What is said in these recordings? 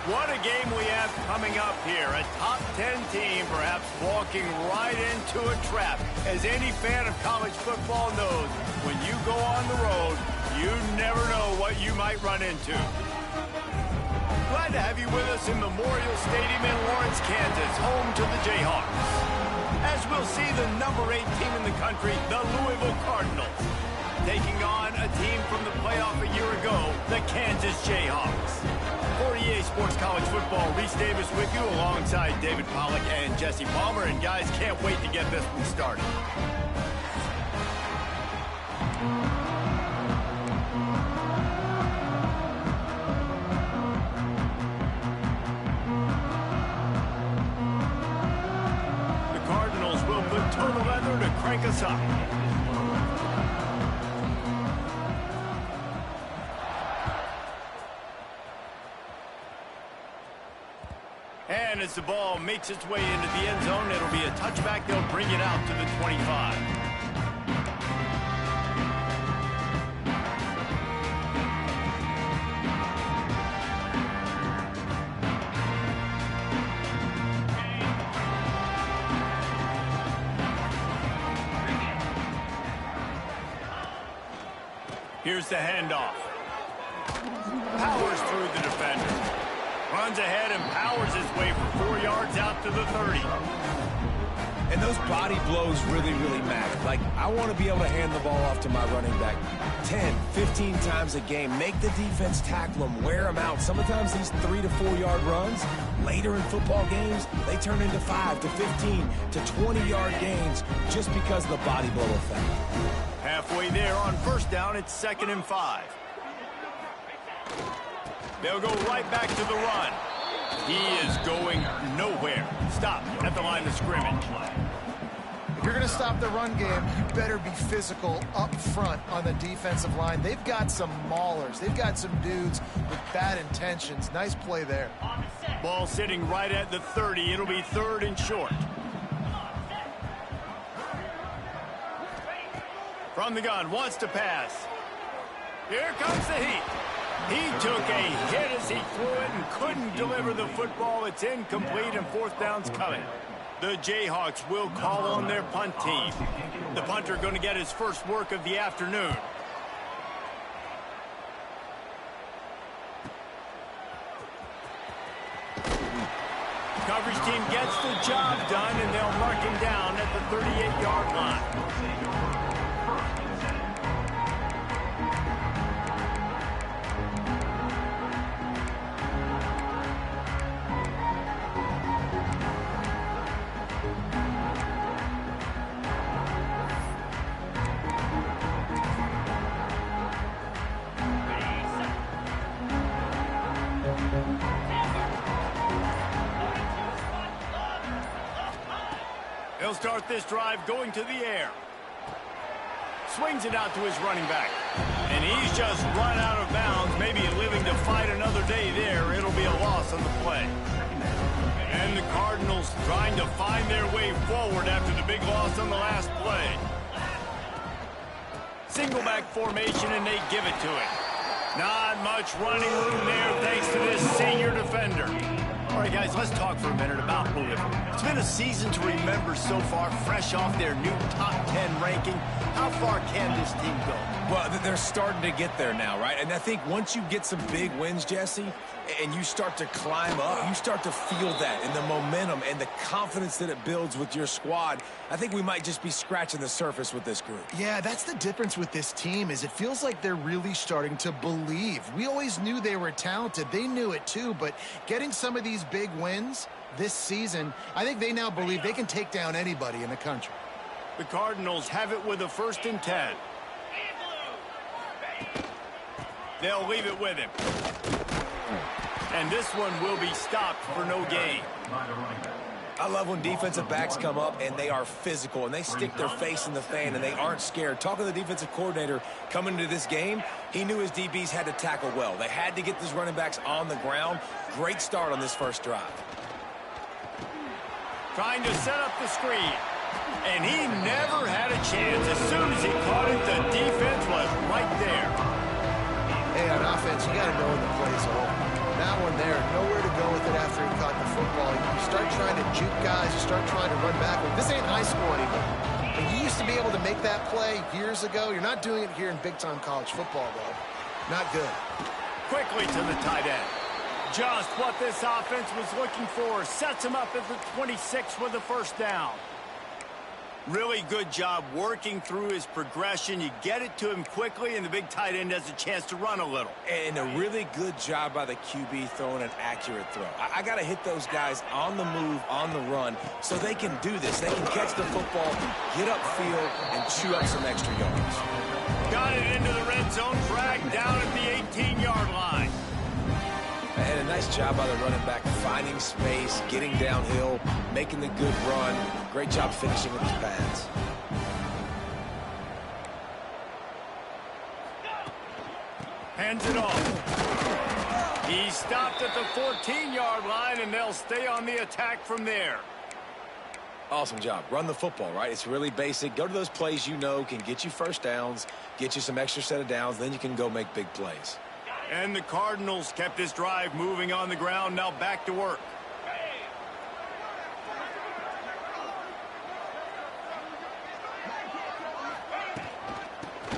What a game we have coming up here. A top 10 team perhaps walking right into a trap. As any fan of college football knows, when you go on the road, you never know what you might run into. Glad to have you with us in Memorial Stadium in Lawrence, Kansas, home to the Jayhawks. As we'll see the number 8 team in the country, the Louisville Cardinals, taking on a team from the playoff a year ago, the Kansas Jayhawks. For EA Sports College Football, Reese Davis with you alongside David Pollack and Jesse Palmer. And guys, can't wait to get this one started. The Cardinals will put total leather to crank us up. And as the ball makes its way into the end zone, it'll be a touchback. They'll bring it out to the 25. Here's the handoff. Powers through the defender. Runs ahead and powers his way for 4 yards out to the 30. And those body blows really, really matter. Like, I want to be able to hand the ball off to my running back 10, 15 times a game. Make the defense tackle them, wear them out. Sometimes these 3 to 4 yard runs, later in football games, they turn into 5 to 15 to 20-yard gains just because of the body blow effect. Halfway there on first down, it's 2nd and 5. They'll go right back to the run. He is going nowhere. Stop at the line of scrimmage. If you're going to stop the run game, you better be physical up front on the defensive line. They've got some maulers. They've got some dudes with bad intentions. Nice play there. Ball sitting right at the 30. It'll be 3rd and short. From the gun, wants to pass. Here comes the heat. He took a hit as he threw it and couldn't deliver the football. It's incomplete and 4th down's coming. The Jayhawks will call on their punt team. The punter going to get his first work of the afternoon. Coverage team gets the job done, and they'll mark him down at the 38-yard line. He'll start this drive going to the air. Swings it out to his running back. And he's just run out of bounds, maybe living to fight another day there. It'll be a loss on the play. And the Cardinals trying to find their way forward after the big loss on the last play. Single back formation, and they give it to him. Not much running room there thanks to this senior defender. All right, guys, let's talk for a minute about Louisville. It's been a season to remember so far, fresh off their new top 10 ranking. How far can this team go? Well, they're starting to get there now, right? And I think once you get some big wins, Jesse, and you start to climb up, you start to feel that and the momentum and the confidence that it builds with your squad. I think we might just be scratching the surface with this group. Yeah, that's the difference with this team is it feels like they're really starting to believe. We always knew they were talented. They knew it too, but getting some of these big wins this season, I think they now believe they can take down anybody in the country. The Cardinals have it with a 1st and 10. They'll leave it with him. And this one will be stopped for no gain. I love when defensive backs come up and they are physical and they stick their face in the fan and they aren't scared. Talking to the defensive coordinator coming into this game, he knew his DBs had to tackle well. They had to get these running backs on the ground. Great start on this first drive. Trying to set up the screen. And he never had a chance. As soon as he caught it, the defense was right there. Hey, on offense, you got to know when the play's over. That one there, nowhere to go with it after he caught the football. You start trying to juke guys, you start trying to run backward. This ain't high school anymore. And you used to be able to make that play years ago. You're not doing it here in big-time college football, though. Not good. Quickly to the tight end. Just what this offense was looking for. Sets him up at the 26 with the first down. Really good job working through his progression. You get it to him quickly, and the big tight end has a chance to run a little. And a really good job by the QB throwing an accurate throw. I got to hit those guys on the move, on the run, so they can do this. They can catch the football, get upfield, and chew up some extra yards. Got it into the red zone, dragged down at the 18-yard line. And a nice job by the running back, finding space, getting downhill, making the good run. Great job finishing with his pads. Hands it off. He stopped at the 14-yard line, and they'll stay on the attack from there. Awesome job. Run the football, right? It's really basic. Go to those plays you know can get you first downs, get you some extra set of downs, then you can go make big plays. And the Cardinals kept this drive moving on the ground. Now back to work.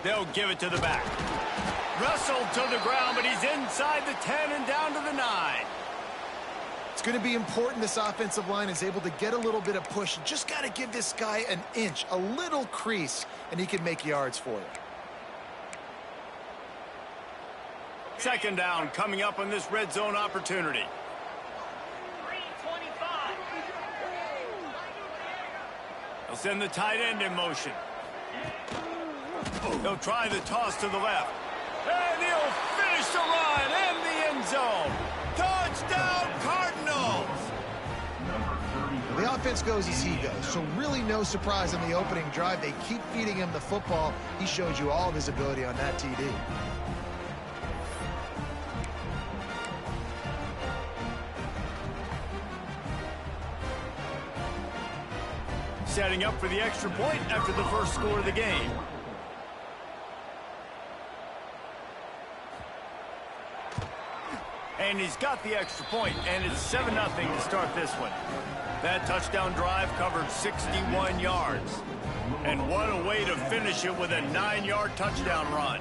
They'll give it to the back. Wrestled to the ground, but he's inside the 10 and down to the 9. It's going to be important this offensive line is able to get a little bit of push. Just got to give this guy an inch, a little crease, and he can make yards for you. Second down coming up on this red zone opportunity. They'll send the tight end in motion. They'll try the toss to the left. And he'll finish the run in the end zone. Touchdown, Cardinals! The offense goes as he goes, so really no surprise on the opening drive. They keep feeding him the football. He showed you all of his ability on that TD. Setting up for the extra point after the first score of the game. And he's got the extra point, and it's 7-0 to start this one. That touchdown drive covered 61 yards. And what a way to finish it with a 9-yard touchdown run.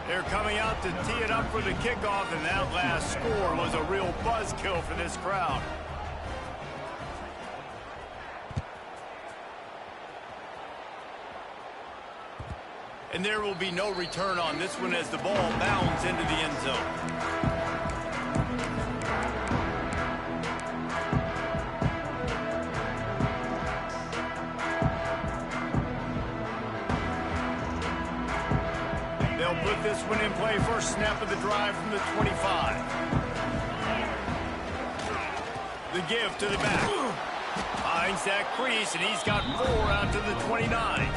They're coming out to tee it up for the kickoff, and that last score was a real buzzkill for this crowd. And there will be no return on this one as the ball bounds into the end zone. They'll put this one in play first snap of the drive from the 25. The give to the back. Finds that crease, and he's got 4 out to the 29.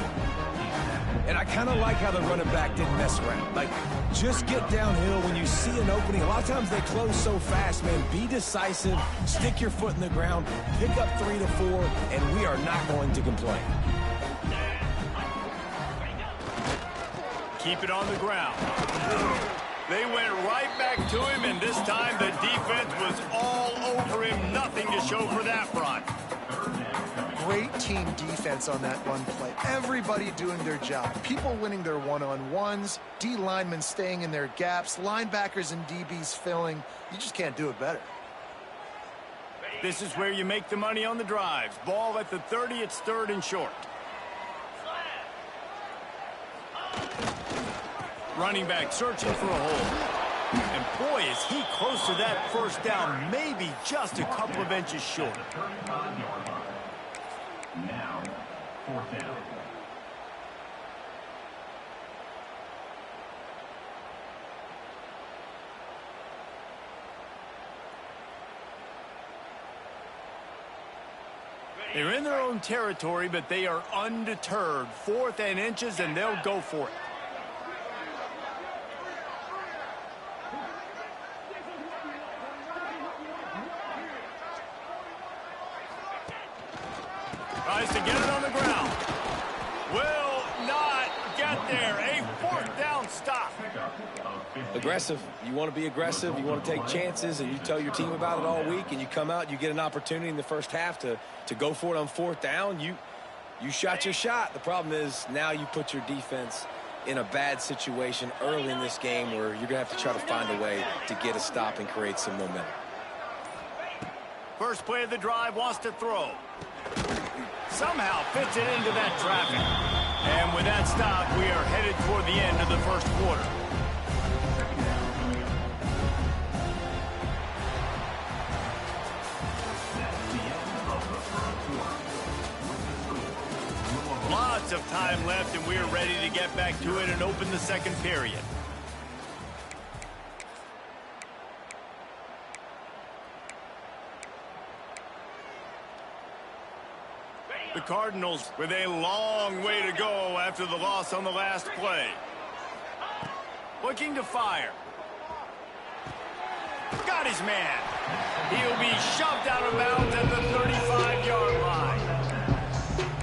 And I kind of like how the running back didn't mess around. Like, just get downhill when you see an opening. A lot of times they close so fast, man. Be decisive, stick your foot in the ground, pick up 3 to 4, and we are not going to complain. Keep it on the ground. They went right back to him, and this time the defense was all over him. Nothing to show for that run. Great team defense on that one play. Everybody doing their job. People winning their one-on-ones, D linemen staying in their gaps, linebackers and DBs filling. You just can't do it better. This is where you make the money on the drives. Ball at the 30, it's 3rd and short. Running back searching for a hole. And boy, is he close to that first down, maybe just a couple of inches short. Now, 4th down. They're in their own territory, but they are undeterred. 4th and inches, and they'll go for it. Tries to get it on the ground. Will not get there. A 4th down stop. Aggressive. You want to be aggressive. You want to take chances, and you tell your team about it all week, and you come out, you get an opportunity in the first half to go for it on 4th down. You shot your shot. The problem is now you put your defense in a bad situation early in this game where you're going to have to try to find a way to get a stop and create some momentum. First play of the drive, wants to throw. Somehow fits it into that traffic. And with that stop, we are headed toward the end of the first quarter. Lots of time left, and we are ready to get back to it and open the second period. The Cardinals with a long way to go after the loss on the last play. Looking to fire. Got his man. He'll be shoved out of bounds at the 35-yard line.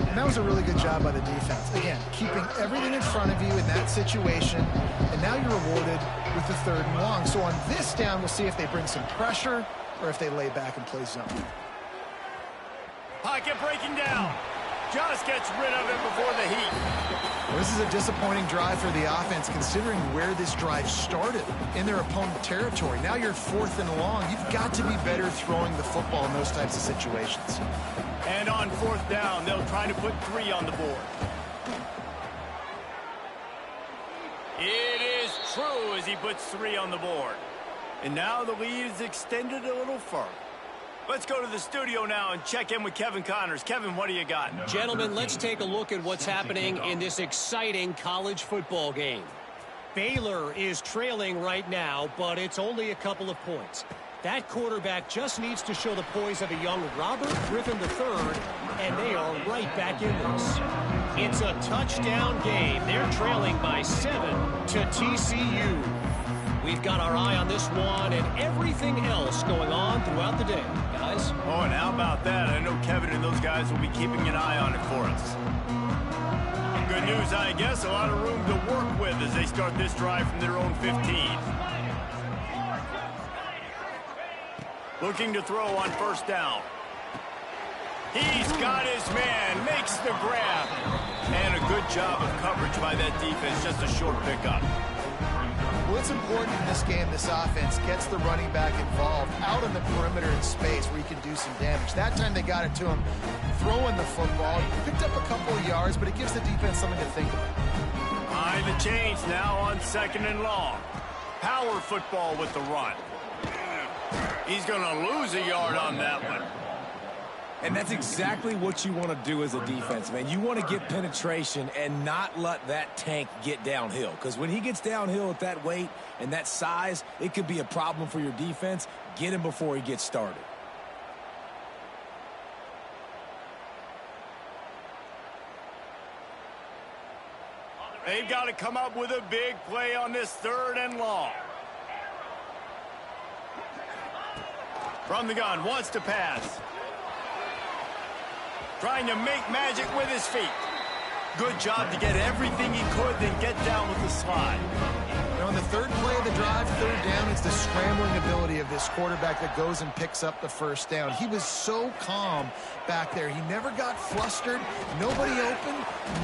And that was a really good job by the defense. Again, keeping everything in front of you in that situation, and now you're rewarded with the 3rd and long. So on this down, we'll see if they bring some pressure or if they lay back and play zone. Pocket breaking down. Just gets rid of it before the heat. Well, this is a disappointing drive for the offense, considering where this drive started in their opponent territory. Now you're 4th and long. You've got to be better throwing the football in those types of situations. And on 4th down, they'll try to put 3 on the board. It is true as he puts 3 on the board. And now the lead is extended a little further. Let's go to the studio now and check in with Kevin Connors. Kevin, what do you got? Gentlemen, let's take a look at what's happening in this exciting college football game. Baylor is trailing right now, but it's only a couple of points. That quarterback just needs to show the poise of a young Robert Griffin III, and they are right back in this. It's a touchdown game. They're trailing by 7 to TCU. We've got our eye on this one and everything else going on throughout the day. Guys? Oh, and how about that? I know Kevin and those guys will be keeping an eye on it for us. Good news, I guess. A lot of room to work with as they start this drive from their own 15. Looking to throw on 1st down. He's got his man, makes the grab. And a good job of coverage by that defense, just a short pickup. Well, it's important in this game, this offense gets the running back involved out on the perimeter in space where he can do some damage. That time they got it to him throwing the football. Picked up a couple of yards, but it gives the defense something to think about. Behind the chains now on 2nd and long. Power football with the run. He's going to lose a yard on that one. And that's exactly what you want to do as a defense, man. You want to get penetration and not let that tank get downhill. Because when he gets downhill at that weight and that size, it could be a problem for your defense. Get him before he gets started. They've got to come up with a big play on this 3rd and long. From the gun, wants to pass. Trying to make magic with his feet. Good job to get everything he could, then get down with the slide. You know, on the 3rd play of the drive, 3rd down, it's the scrambling ability of this quarterback that goes and picks up the 1st down. He was so calm back there. He never got flustered. Nobody open,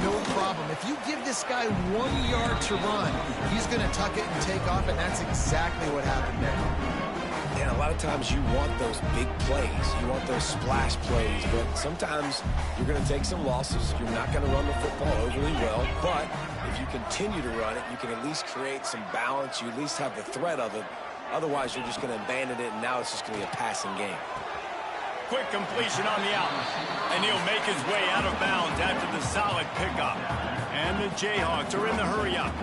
no problem. If you give this guy 1 yard to run, he's going to tuck it and take off, and that's exactly what happened there. And a lot of times you want those big plays. You want those splash plays. But sometimes you're going to take some losses. You're not going to run the football overly well. But if you continue to run it, you can at least create some balance. You at least have the threat of it. Otherwise, you're just going to abandon it, and now it's just going to be a passing game. Quick completion on the out. And he'll make his way out of bounds after the solid pickup. And the Jayhawks are in the hurry up.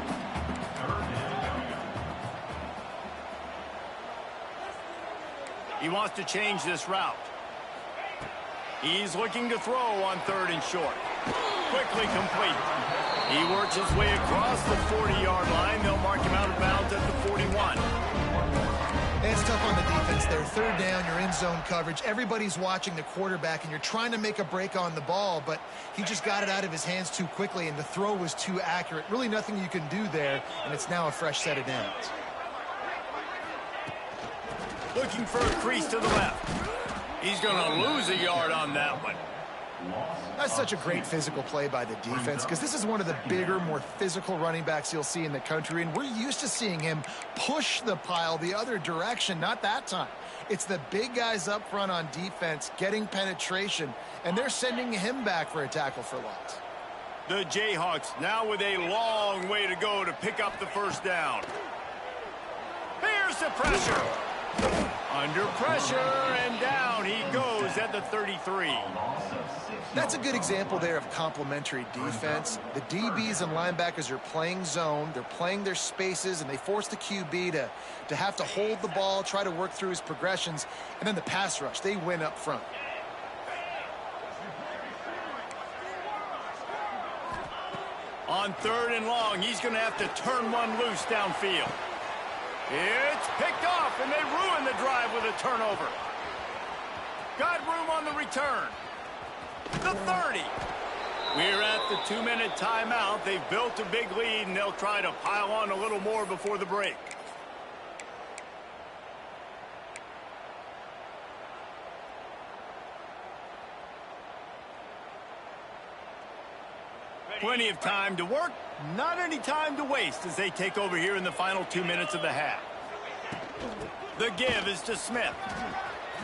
He wants to change this route. He's looking to throw on 3rd and short. Quickly complete. He works his way across the 40-yard line. They'll mark him out of bounds at the 41. It's tough on the defense there. 3rd down, you're in zone coverage. Everybody's watching the quarterback, and you're trying to make a break on the ball, but he just got it out of his hands too quickly, and the throw was too accurate. Really nothing you can do there, and it's now a fresh set of downs. Looking for a crease to the left. He's going to lose a yard on that one. That's such a great physical play by the defense because this is one of the bigger, more physical running backs you'll see in the country, and we're used to seeing him push the pile the other direction. Not that time. It's the big guys up front on defense getting penetration, and they're sending him back for a tackle for loss. The Jayhawks now with a long way to go to pick up the 1st down. Here's the pressure. Under pressure, and down he goes at the 33. That's a good example there of complementary defense. The DBs and linebackers are playing zone. They're playing their spaces, and they force the QB to have to hold the ball, try to work through his progressions, and then the pass rush, they win up front. On 3rd and long, he's going to have to turn one loose downfield. It's picked off, and they ruin the drive with a turnover. Got room on the return. The 30. We're at the 2-minute timeout. They've built a big lead, and they'll try to pile on a little more before the break. Plenty of time to work, not any time to waste as they take over here in the final 2 minutes of the half. The give is to Smith.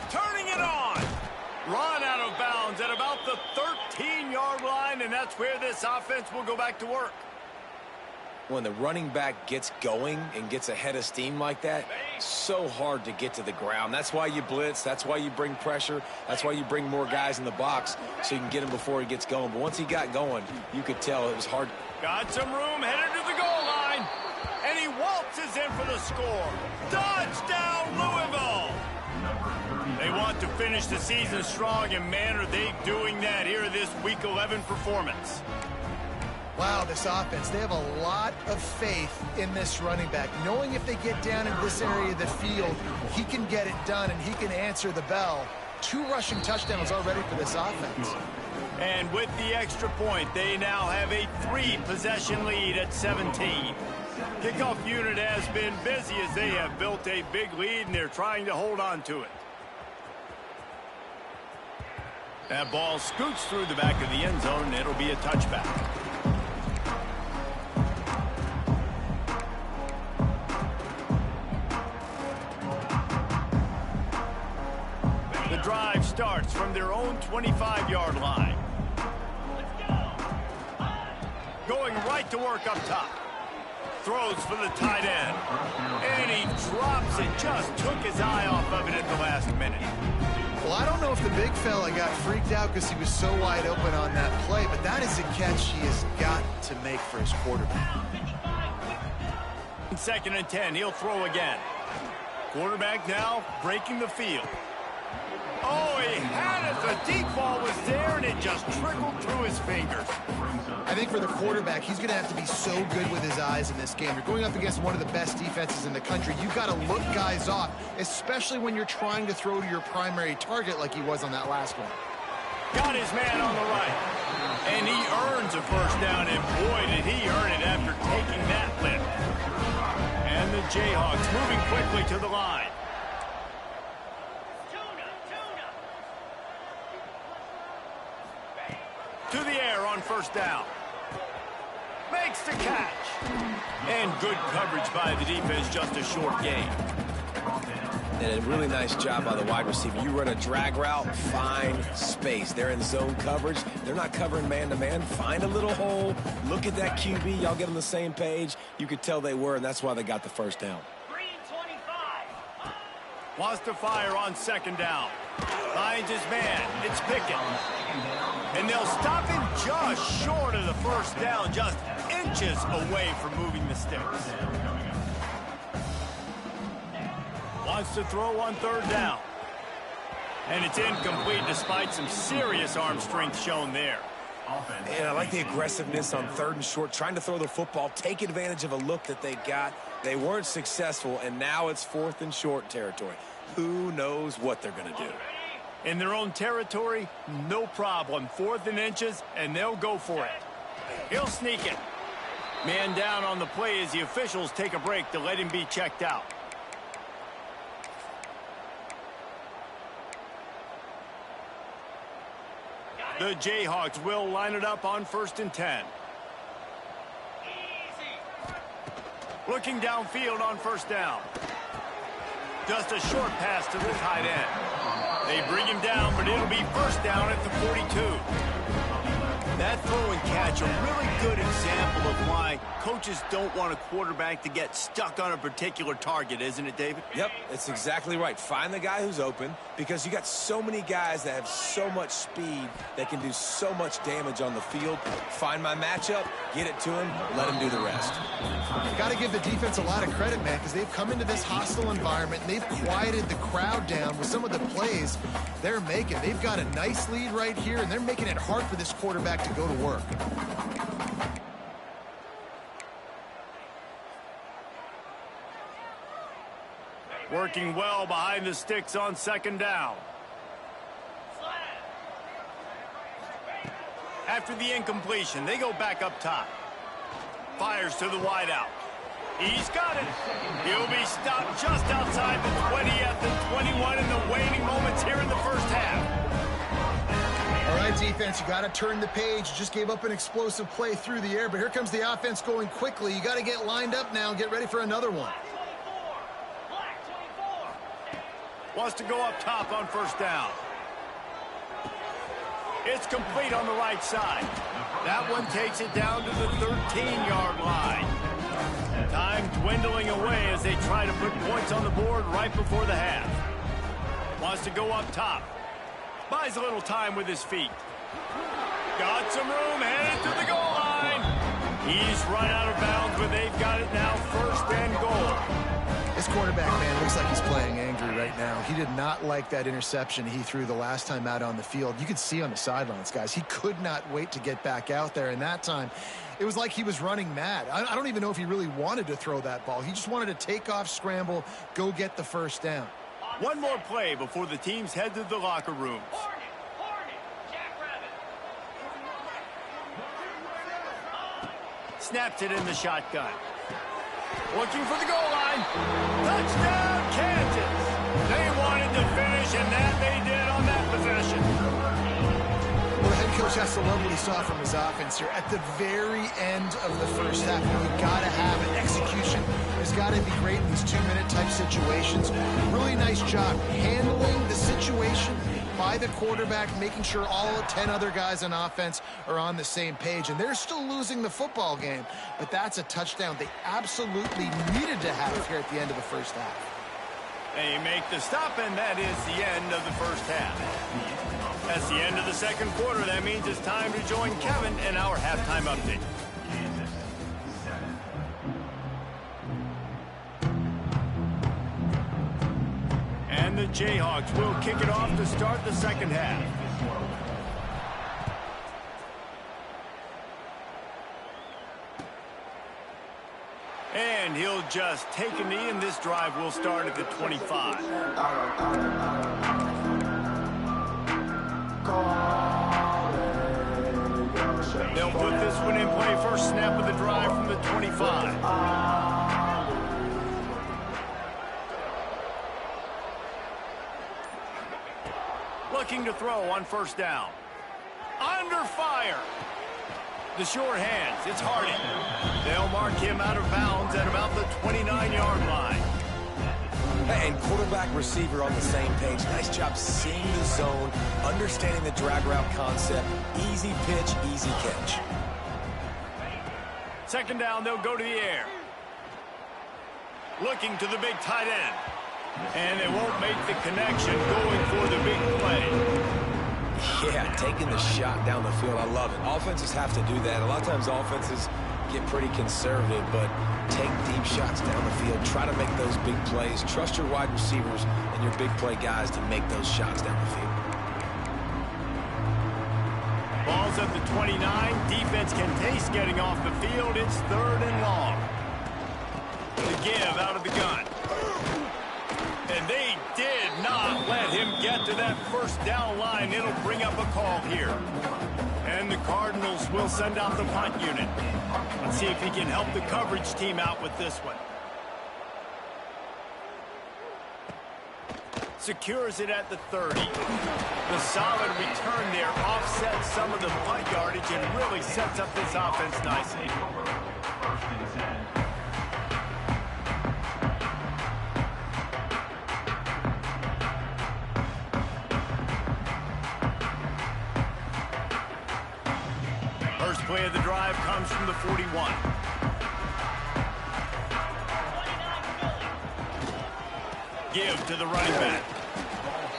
Turning it on. Run out of bounds at about the 13-yard line, and that's where this offense will go back to work. When the running back gets going and gets ahead of steam like that, so hard to get to the ground. That's why you blitz. That's why you bring pressure. That's why you bring more guys in the box so you can get him before he gets going. But once he got going, you could tell it was hard. Got some room, headed to the goal line. And he waltzes in for the score. Touchdown, Louisville! They want to finish the season strong, and man, are they doing that here in this Week 11 performance. Wow, this offense, they have a lot of faith in this running back, knowing if they get down in this area of the field, he can get it done and he can answer the bell. 2 rushing touchdowns already for this offense. And with the extra point, they now have a 3-possession lead at 17. Kickoff unit has been busy as they have built a big lead, and they're trying to hold on to it. That ball scoots through the back of the end zone, and it'll be a touchback. The drive starts from their own 25-yard line. Going right to work up top. Throws for the tight end. And he drops it. Just took his eye off of it at the last minute. Well, I don't know if the big fella got freaked out because he was so wide open on that play, but that is a catch he has got to make for his quarterback. 2nd and 10, he'll throw again. Quarterback now breaking the field. Oh, he had it. The deep ball was there, and it just trickled through his fingers. I think for the quarterback, he's going to have to be so good with his eyes in this game. You're going up against one of the best defenses in the country. You've got to look guys off, especially when you're trying to throw to your primary target like he was on that last one. Got his man on the right. And he earns a 1st down, and boy, did he earn it after taking that lift. And the Jayhawks moving quickly to the line. To the air on 1st down. Makes the catch. And good coverage by the defense, just a short gain. And a really nice job by the wide receiver. You run a drag route, find space. They're in zone coverage. They're not covering man-to-man. Find a little hole. Look at that QB. Y'all get on the same page. You could tell they were, and that's why they got the 1st down. Wants to fire on 2nd down. Finds his man. It's Pickett. And they'll stop him just short of the 1st down, just inches away from moving the sticks. Wants to throw on 3rd down. And it's incomplete despite some serious arm strength shown there. And I like the aggressiveness on 3rd and short, trying to throw the football, take advantage of a look that they got. They weren't successful, and now it's 4th and short territory. Who knows what they're going to do? In their own territory, no problem. 4th and inches, and they'll go for it. He'll sneak it. Man down on the play as the officials take a break to let him be checked out. The Jayhawks will line it up on 1st and 10. Looking downfield on 1st down. Just a short pass to the tight end. They bring him down, but it'll be 1st down at the 42. That throw and catch, a really good example of why coaches don't want a quarterback to get stuck on a particular target, isn't it, David? Yep, it's exactly right. Find the guy who's open, because you got so many guys that have so much speed that can do so much damage on the field. Find my matchup, get it to him, let him do the rest. Got to give the defense a lot of credit, man, because they've come into this hostile environment and they've quieted the crowd down with some of the plays they're making. They've got a nice lead right here, and they're making it hard for this quarterback to go to work. Working well behind the sticks on 2nd down. After the incompletion, they go back up top. Fires to the wideout. He's got it. He'll be stopped just outside the 20 at the 21 in the waning moments here in the 1st half. All right, defense, you got to turn the page. You just gave up an explosive play through the air, but here comes the offense going quickly. You got to get lined up now and get ready for another one. Wants to go up top on 1st down. It's complete on the right side. That one takes it down to the 13-yard line. Time dwindling away as they try to put points on the board right before the half. Wants to go up top. Buys a little time with his feet. Got some room, headed to the goal line. He's right out of bounds, but they've got it now 1st and goal. This quarterback, man, looks like he's playing angry right now. He did not like that interception he threw the last time out on the field. You could see on the sidelines, guys, he could not wait to get back out there. And that time, it was like he was running mad. I don't even know if he really wanted to throw that ball. He just wanted to take off, scramble, go get the 1st down. One more play before the teams head to the locker rooms. Snaps it in the shotgun. Looking for the goal line. Touchdown, Kansas. They wanted to finish, and that they did on that possession. Well, the head coach has to love what he saw from his offense here. At the very end of the 1st half, you've got to have an execution. It's got to be great in these 2-minute type situations. Really nice job handling the situation by the quarterback, making sure all 10 other guys on offense are on the same page. And they're still losing the football game, but that's a touchdown they absolutely needed to have here at the end of the 1st half. They make the stop, and that is the end of the 1st half. That's the end of the 2nd quarter. That means it's time to join Kevin in our halftime update. And the Jayhawks will kick it off to start the 2nd half. And he'll just take a knee, and this drive will start at the 25. They'll put this one in play. First snap of the drive from the 25. Looking to throw on 1st down. Under fire. The short hands. It's Harding. They'll mark him out of bounds at about the 29-yard line. And quarterback receiver on the same page. Nice job seeing the zone, understanding the drag route concept. Easy pitch, easy catch. 2nd down, they'll go to the air. Looking to the big tight end. And they won't make the connection, going for the big play. Yeah, taking the shot down the field. I love it. Offenses have to do that. A lot of times offenses get pretty conservative, but take deep shots down the field. Try to make those big plays. Trust your wide receivers and your big play guys to make those shots down the field. Ball's at the 29. Defense can taste getting off the field. It's 3rd and long. The give out of the gun. And they did not let him get to that first down line. It'll bring up a call here. And the Cardinals will send out the punt unit. Let's see if he can help the coverage team out with this one. Secures it at the 30. The solid return there offsets some of the punt yardage and really sets up this offense nicely. First play of the drive comes from the 41. Give to the running back.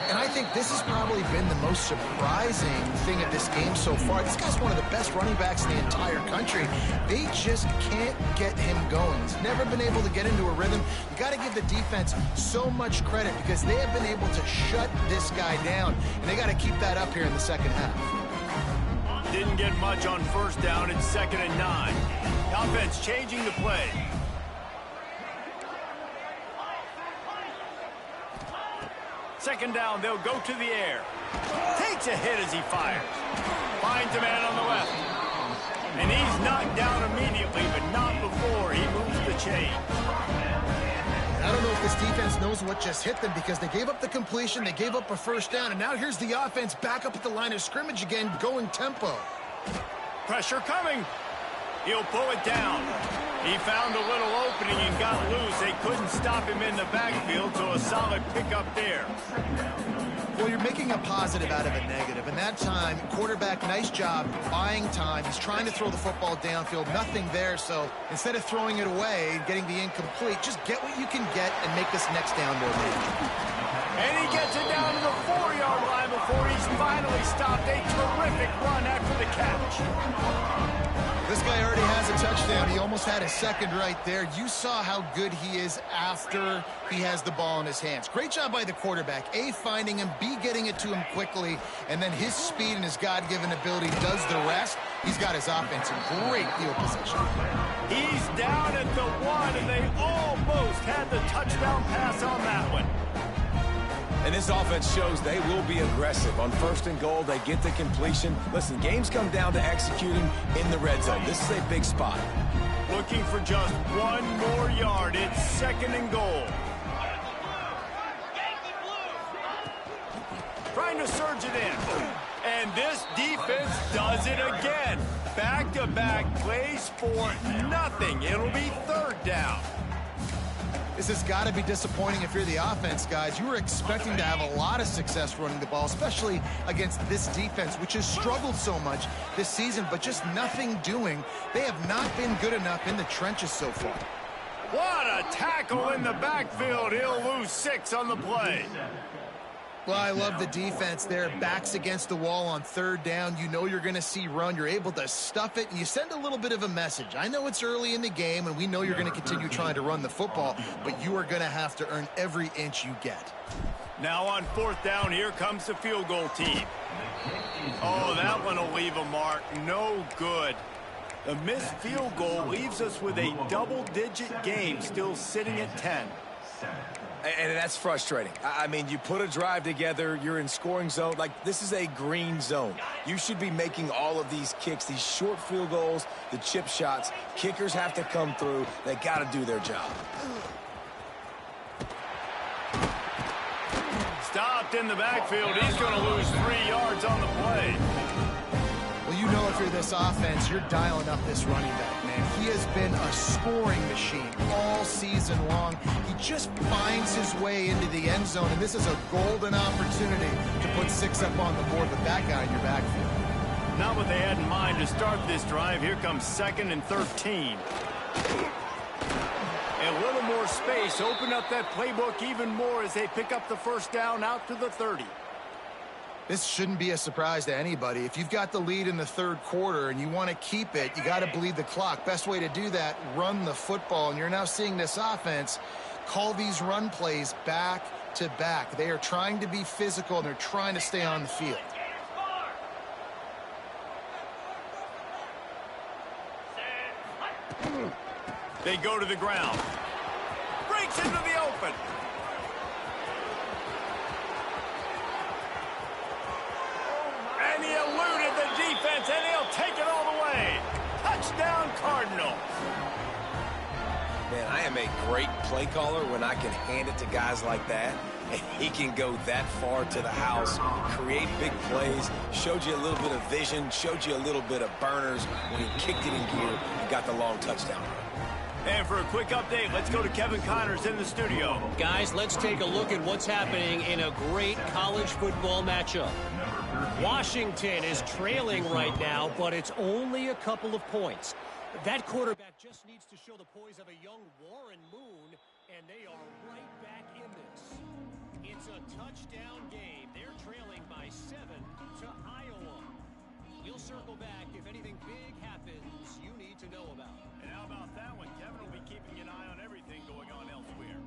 And I think this has probably been the most surprising thing of this game so far. This guy's one of the best running backs in the entire country. They just can't get him going. He's never been able to get into a rhythm. You got to give the defense so much credit because they have been able to shut this guy down. And they got to keep that up here in the second half. Didn't get much on first down. It's 2nd and 9. The offense changing the play. Second down, they'll go to the air. Takes a hit as he fires. Finds a man on the left. And he's knocked down immediately, but not before he moves the chain. I don't know if this defense knows what just hit them because they gave up the completion, they gave up a first down, and now here's the offense back up at the line of scrimmage again, going tempo. Pressure coming. He'll pull it down. He found a little opening and got loose. They couldn't stop him in the backfield, so a solid pickup there. Well, you're making a positive out of a negative, and that time, quarterback, nice job buying time. He's trying to throw the football downfield, nothing there, so instead of throwing it away, getting the incomplete, just get what you can get and make this next down more manageable. And he gets it down to the 4-yard line before he's finally stopped. A terrific run after the catch. This guy already has a touchdown. He almost had a second right there. You saw how good he is after he has the ball in his hands. Great job by the quarterback. A, finding him, B, getting it to him quickly, and then his speed and his God-given ability does the rest. He's got his offense in great field position. He's down at the 1, and they almost had the touchdown pass on that one. And this offense shows they will be aggressive. On 1st and goal, they get the completion. Listen, games come down to executing in the red zone. This is a big spot. Looking for just 1 more yard. It's 2nd and goal. Trying to surge it in. And this defense does it again. Back-to-back plays for nothing. It'll be 3rd down. This has got to be disappointing if you're the offense, guys. You were expecting to have a lot of success running the ball, especially against this defense, which has struggled so much this season, but just nothing doing. They have not been good enough in the trenches so far. What a tackle in the backfield. He'll lose 6 on the play. Well, I love the defense there. Backs against the wall on 3rd down. You know you're going to see run. You're able to stuff it, and you send a little bit of a message. I know it's early in the game, and we know you're going to continue trying to run the football, but you are going to have to earn every inch you get. Now on 4th down, here comes the field goal team. Oh, that one will leave a mark. No good. The missed field goal leaves us with a double-digit game, still sitting at 10. And that's frustrating. I mean, you put a drive together, you're in scoring zone. Like, this is a green zone. You should be making all of these kicks, these short field goals, the chip shots. Kickers have to come through. They got to do their job. Stopped in the backfield. He's going to lose 3 yards on the play. Well, you know if you're this offense, you're dialing up this running back, man. He has been a scoring machine all season long. He just finds his way into the end zone, and this is a golden opportunity to put 6 up on the board with that guy in your backfield. Not what they had in mind to start this drive. Here comes 2nd and 13. A little more space. Open up that playbook even more as they pick up the first down out to the 30. This shouldn't be a surprise to anybody. If you've got the lead in the third quarter and you want to keep it, you got to bleed the clock. Best way to do that, run the football. And you're now seeing this offense call these run plays back to back. They are trying to be physical, and they're trying to stay on the field. They go to the ground. Breaks into the open. And he eluded the defense, and he'll take it all the way. Touchdown, Cardinals. Man, I am a great play caller when I can hand it to guys like that. And he can go that far to the house, create big plays, showed you a little bit of vision, showed you a little bit of burners when he kicked it in gear and got the long touchdown. And for a quick update, let's go to Kevin Connors in the studio. Guys, let's take a look at what's happening in a great college football matchup. Washington is trailing right now, but it's only a couple of points. That quarterback just needs to show the poise of a young Warren Moon, and they are right back in this. It's a touchdown game. They're trailing by 7 to Iowa. We'll circle back if anything big happens you need to know about. And how about that one? Kevin will be keeping an eye on everything going on elsewhere.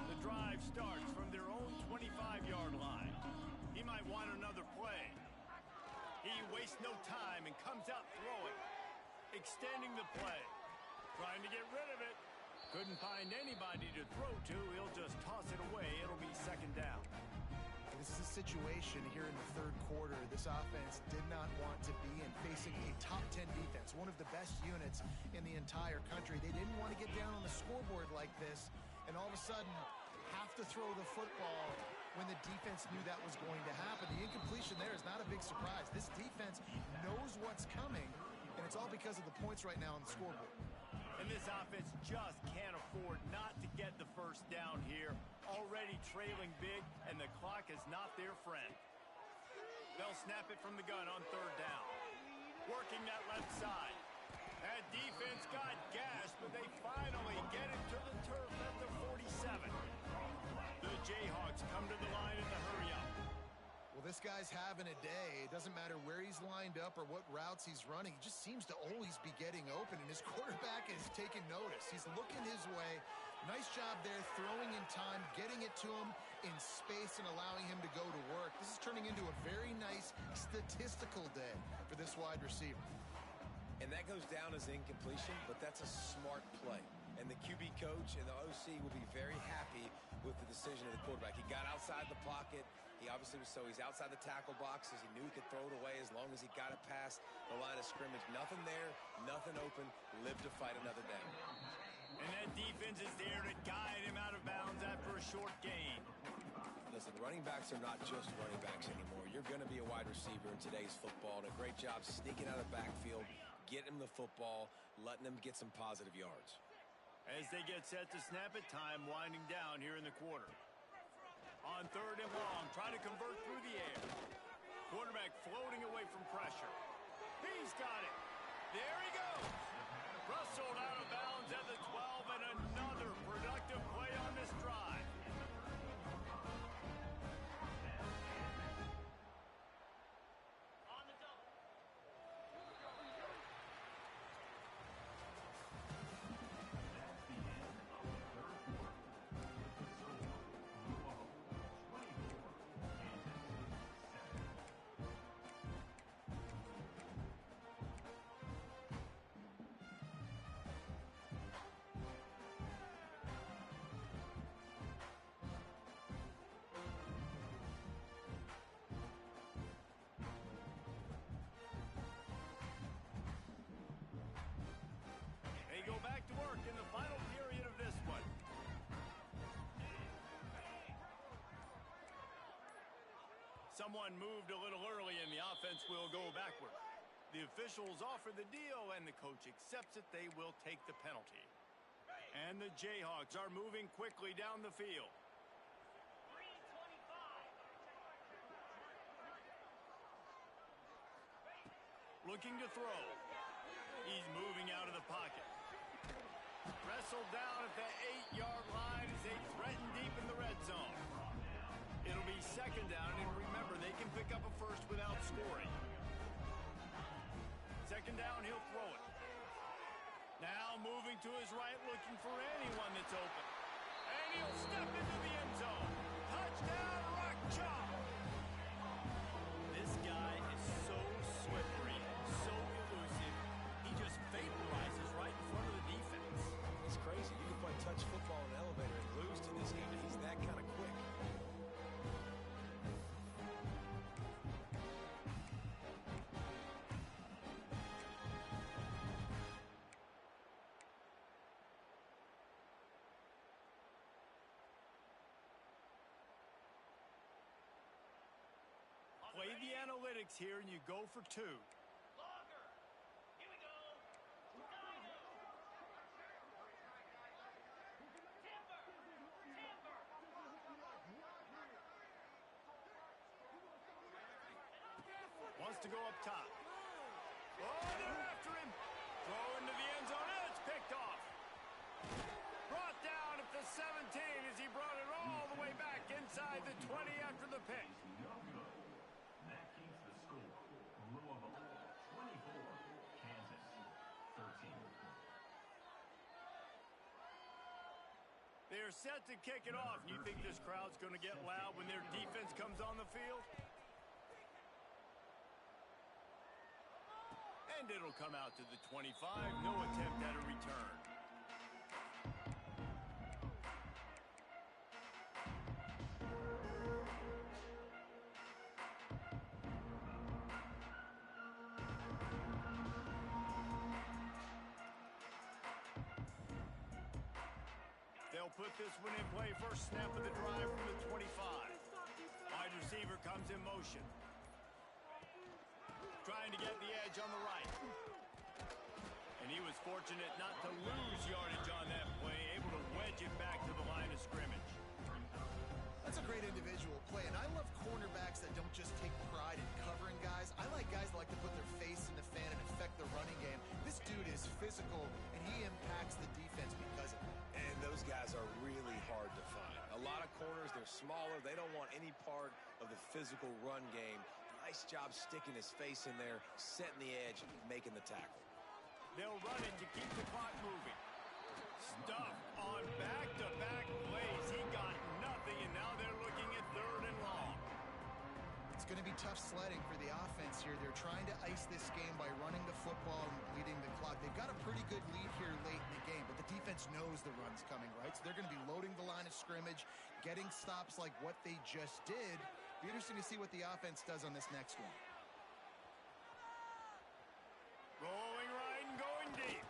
The drive starts from their own 25-yard line. He might want another play. He wastes no time and comes out throwing. Extending the play. Trying to get rid of it. Couldn't find anybody to throw to. He'll just toss it away. It'll be second down. This is a situation here in the third quarter this offense did not want to be in, facing a top 10 defense, one of the best units in the entire country. They didn't want to get down on the scoreboard like this and all of a sudden have to throw the football when the defense knew that was going to happen. The incompletion there is not a big surprise. This defense knows what's coming, and it's all because of the points right now on the scoreboard. And this offense just can't afford not to get the first down here. Already trailing big, and the clock is not their friend. They'll snap it from the gun on third down. Working that left side. That defense got gashed, but they finally get it to the turf at the 47. The Jayhawks come to the line in the hurry up. Well, this guy's having a day. It doesn't matter where he's lined up or what routes he's running. He just seems to always be getting open, and his quarterback is taking notice. He's looking his way. Nice job there, throwing in time, getting it to him in space and allowing him to go to work. This is turning into a very nice statistical day for this wide receiver. And that goes down as incompletion, but that's a smart play. And the QB coach and the OC will be very happy with the decision of the quarterback. He got outside the pocket. He obviously was he's outside the tackle boxes. He knew he could throw it away as long as he got it past the line of scrimmage. Nothing there, nothing open. Live to fight another day. And that defense is there to guide him out of bounds after a short gain. Listen, running backs are not just running backs anymore. You're going to be a wide receiver in today's football. And a great job sneaking out of the backfield, getting him the football, letting them get some positive yards. As they get set to snap it, time winding down here in the quarter. On third and long, trying to convert through the air. Quarterback floating away from pressure. He's got it. There he goes. Rustled out of bounds at the 12, and another productive play on this drive. Go back to work in the final period of this one. Someone moved a little early and the offense will go backward. The officials offer the deal and the coach accepts it. They will take the penalty. And the Jayhawks are moving quickly down the field. Looking to throw. He's moving out of the pocket. Wrestled down at the 8-yard line as they threaten deep in the red zone. It'll be second down, and remember, they can pick up a first without scoring. Second down, he'll throw it. Now moving to his right, looking for anyone that's open. And he'll step into the end zone. Touchdown, Rock Chalk! This guy is so slippery, so elusive. He just vaporizes right in front of the defense. It's crazy. You can play touch football in an elevator and lose to this guy. He's that kind of quick. Play the analytics here, and you go for 2. Longer. Here we go. Timber. Wants to go up top. Oh, they're after him. Throw into the end zone, and it's picked off. Brought down at the 17 as he brought it all the way back inside the 20 after the pick. That keeps the score. Louisville 24, Kansas 13. They're set to kick it off. You think this crowd's going to get loud when their defense comes on the field? And it'll come out to the 25. No attempt at a return. They'll put this one in play. First snap of the drive from the 25. Wide receiver comes in motion. Trying to get the edge on the right. And he was fortunate not to lose yardage on that play, able to wedge it back to the line of scrimmage. That's a great individual play, and I love cornerbacks that don't just take pride in covering guys. I like guys that like to put their face in the fan and affect the running game. This dude is physical, and he impacts the defense because of it. And those guys are really hard to find. A lot of corners, they're smaller. They don't want any part of the physical run game. Nice job sticking his face in there, setting the edge, making the tackle. They'll run it to keep the clock moving. Stuffed on back-to-back plays. He got nothing, and now they're looking at 3rd and long. It's going to be tough sledding for the offense here. They're trying to ice this game by running the football and leading the clock. They've got a pretty good lead here late in the game, but the defense knows the run's coming, right? So they're going to be loading the line of scrimmage, getting stops like what they just did. Be interesting to see what the offense does on this next one. Rolling right and going deep.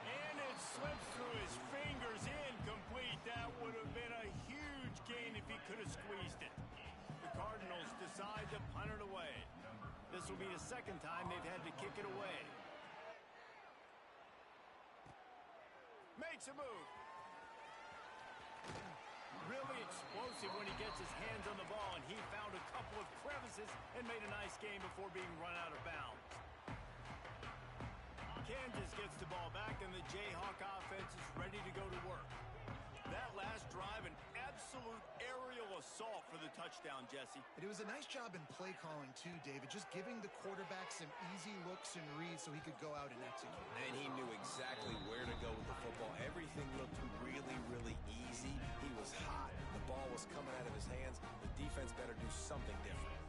And it slips through his fingers, incomplete. That would have been a huge gain if he could have squeezed it. The Cardinals decide to punt it away. This will be the second time they've had to kick it away. Makes a move. Really explosive when he gets his hands on the ball, and he found a couple of crevices and made a nice game before being run out of bounds. Kansas gets the ball back, and the Jayhawk offense is ready to go to work. That last drive, an absolute aerial assault for the touchdown, Jesse. But it was a nice job in play calling, too, David, just giving the quarterback some easy looks and reads so he could go out and execute. And he knew exactly where to go with the football. Everything looked really, really easy. He was hot. The ball was coming out of his hands. The defense better do something different.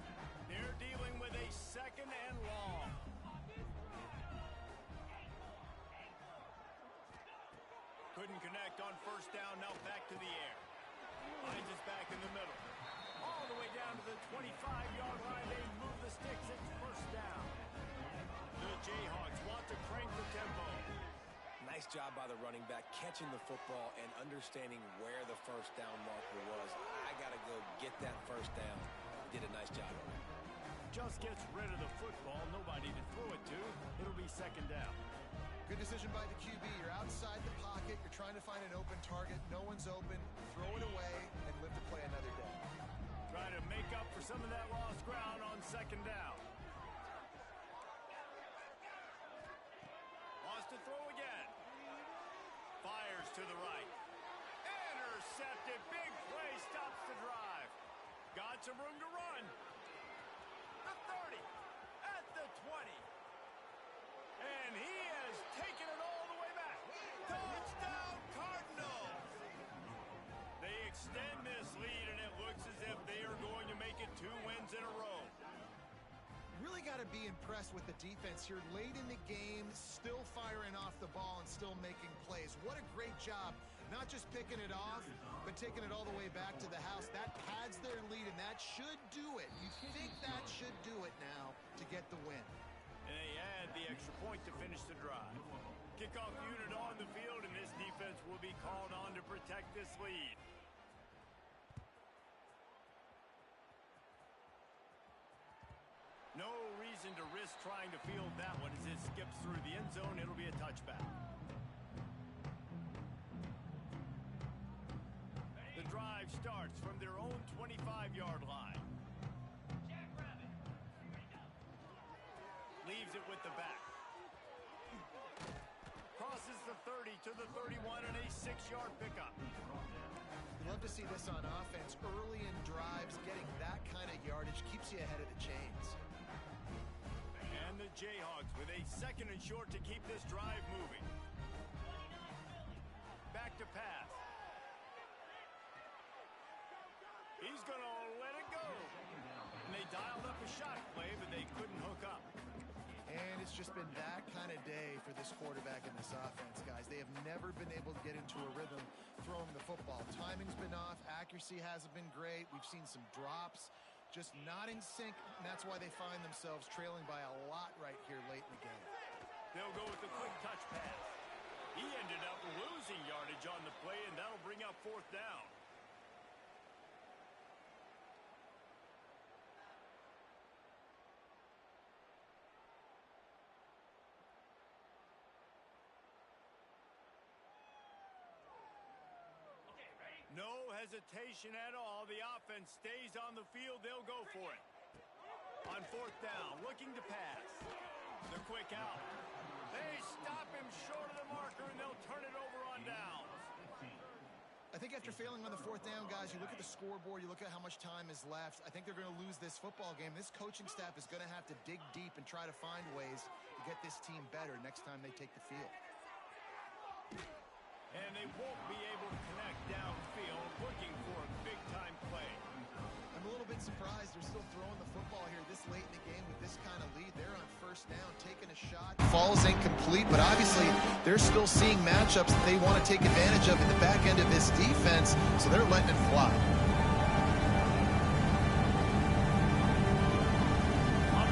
They're dealing with a 2nd and long. Couldn't connect on first down, now back to the air. Finds us back in the middle. All the way down to the 25-yard line. They move the sticks. It's first down. The Jayhawks want to crank the tempo. Nice job by the running back, catching the football and understanding where the first down marker was. I got to go get that first down. Did a nice job of it. Just gets rid of the football. Nobody to throw it to. It'll be second down. Good decision by the QB. You're outside the pocket. You're trying to find an open target. No one's open. Throw it away and live to play another day. Try to make up for some of that lost ground on second down. Wants to throw again. Fires to the right. Intercepted. Big play stops the drive. Got some room to run. The 30, at the 20. And he has taken it all the way back. Touchdown, Cardinals! They extend this lead, and it looks as if they are going to make it 2 wins in a row. Really got to be impressed with the defense here late in the game, still firing off the ball and still making plays. What a great job, not just picking it off, but taking it all the way back to the house. That pads their lead, and that should do it. You think that should do it now to get the win. And they add the extra point to finish the drive. Kickoff unit on the field, and this defense will be called on to protect this lead. No reason to risk trying to field that one as it skips through the end zone. It'll be a touchback. The drive starts from their own 25-yard line. Leaves it with the back. Crosses the 30 to the 31 and a 6-yard pickup. You love to see this on offense. Early in drives, getting that kind of yardage keeps you ahead of the chains. And the Jayhawks with a 2nd and short to keep this drive moving. Back to pass. He's going to let it go. And they dialed up a shot play, but they couldn't hook up. And it's just been that kind of day for this quarterback in this offense, guys. They have never been able to get into a rhythm throwing the football. Timing's been off. Accuracy hasn't been great. We've seen some drops, just not in sync, and that's why they find themselves trailing by a lot right here late in the game. They'll go with the quick touch pass. He ended up losing yardage on the play, and that'll bring up 4th down. No hesitation at all. The offense stays on the field. They'll go for it. On 4th down, looking to pass. The quick out. They stop him short of the marker, and they'll turn it over on downs. I think after failing on the 4th down, guys, you look at the scoreboard, you look at how much time is left. I think they're going to lose this football game. This coaching staff is going to have to dig deep and try to find ways to get this team better next time they take the field. And they won't be able to connect downfield, looking for a big-time play. I'm a little bit surprised they're still throwing the football here this late in the game with this kind of lead. They're on 1st down, taking a shot. Falls incomplete, but obviously they're still seeing matchups that they want to take advantage of in the back end of this defense, so they're letting it fly.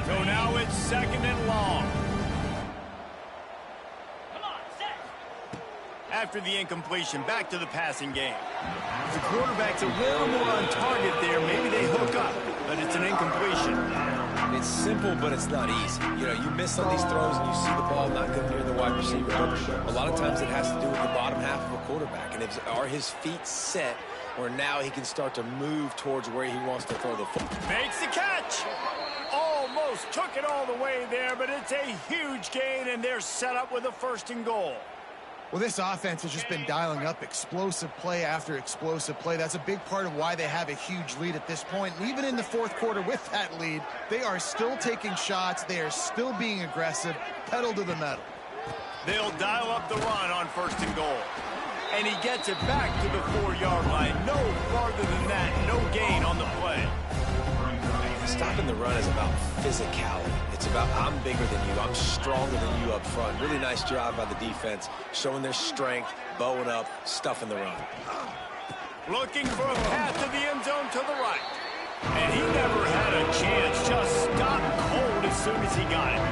So now it's 2nd and long. After the incompletion, back to the passing game. The quarterback's a little more on target there. Maybe they hook up, but it's an incompletion. It's simple, but it's not easy. You know, you miss on these throws and you see the ball not go near the wide receiver. But a lot of times it has to do with the bottom half of a quarterback. And are his feet set where now he can start to move towards where he wants to throw the football? Makes the catch. Almost took it all the way there, but it's a huge gain, and they're set up with a 1st and goal. Well, this offense has just been dialing up explosive play after explosive play. That's a big part of why they have a huge lead at this point. And even in the 4th quarter with that lead, they are still taking shots. They are still being aggressive, pedal to the metal. They'll dial up the run on 1st and goal. And he gets it back to the 4-yard line. No farther than that. No gain on the play. Stopping the run is about physicality. It's about I'm bigger than you, I'm stronger than you up front. Really nice job by the defense, showing their strength, bowing up, stuffing the run. Looking for a path to the end zone to the right. And he never had a chance, just stopped cold as soon as he got it.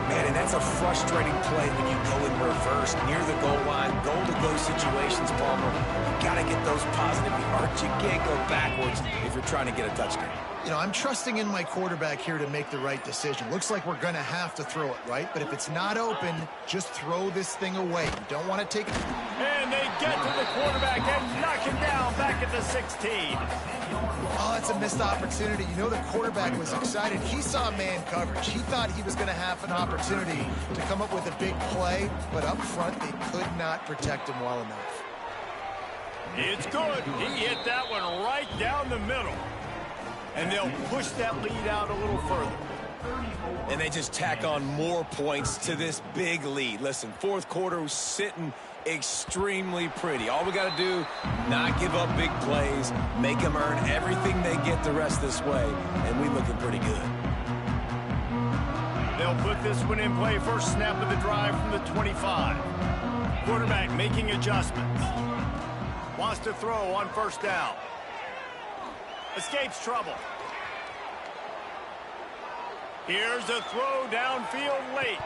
Man, and that's a frustrating play when you go in reverse, near the goal line, goal-to-go situations, Palmer. You got to get those positive yards. You can't go backwards if you're trying to get a touchdown. You know, I'm trusting in my quarterback here to make the right decision. Looks like we're going to have to throw it, right? But if it's not open, just throw this thing away. You don't want to take it. And they get to the quarterback and knock him down back at the 16. Oh, that's a missed opportunity. You know the quarterback was excited. He saw man coverage. He thought he was going to have an opportunity to come up with a big play, but up front they could not protect him well enough. It's good. He hit that one right down the middle. And they'll push that lead out a little further. And they just tack on more points to this big lead. Listen, fourth quarter was sitting extremely pretty. All we got to do, not give up big plays, make them earn everything they get the rest this way, and we looking pretty good. They'll put this one in play. First snap of the drive from the 25. Quarterback making adjustments. Wants to throw on first down. Escapes trouble. Here's a throw downfield late.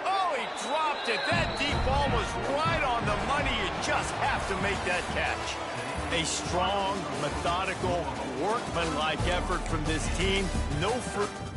Oh, he dropped it. That deep ball was right on the money. You just have to make that catch. A strong, methodical, workmanlike effort from this team. No fruit.